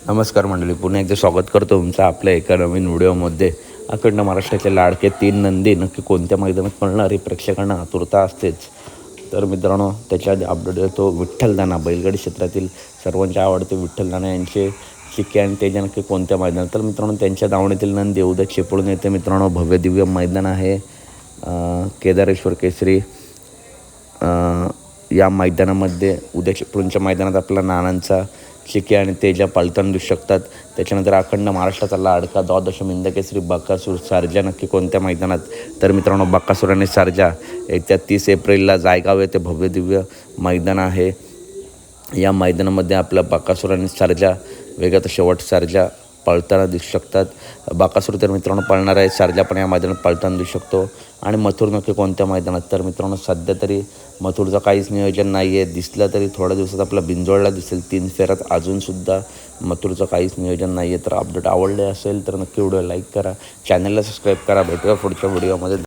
नमस्कार मंडळी, पुन्हा एकदा स्वागत करतो तुमचं आपल्या एका नवीन व्हिडिओमध्ये. अखंड महाराष्ट्राचे लाडके 3 नंदी नक्की कोणत्या मैदानात पळणार ही प्रेक्षकांना आतुरता असतेच. तर मित्रांनो, त्याच्या आधी अपडेट देतो. विठ्ठलदाना बैलगाडी क्षेत्रातील सर्वांचे आवडते विठ्ठलदाना यांचे चिक्के आणि तेजा नक्की कोणत्या मैदानात. तर मित्रांनो, त्यांच्या दावणीतील नंदी उद्या चिपळूण येथे मित्रांनो भव्य दिव्य मैदान आहे. केदारेश्वर केसरी या मैदानामध्ये उद्या चिपळूणच्या मैदानात आपला नानांचा चिके आणि तेजा पाळताना दिसू शकतात. त्याच्यानंतर अखंड महाराष्ट्राचा लाडका द्वादश हिंदकेसरी बकासूर सारजा नक्की कोणत्या मैदानात. तर मित्रांनो, बकासूर आणि सारजा येत्या 30 एप्रिलला जायगाव येथे भव्य दिव्य मैदान आहे. या मैदानामध्ये आपला बकासूर आणि सारजा वेगळा तर शेवट सारजा पळताना दिसू शकतात. बकासूर तर मित्रांनो पळणार आहे, सारजा पण या मैदानात पळताना दिसू शकतो. आणि मथुर नक्की कोणत्या मैदानात. तर मित्रांनो, सध्या तरी मथुरचं काहीच नियोजन नाही आहे. दिसलं तरी थोड्या दिवसात आपला बिंजोडला दिसेल 3 फेऱ्यात. अजूनसुद्धा मथुरचं काहीच नियोजन नाही आहे. तर अपडेट आवडले असेल तर नक्की व्हिडिओ लाईक करा, चॅनलला सबस्क्राईब करा. भेटूया पुढच्या व्हिडिओमध्ये.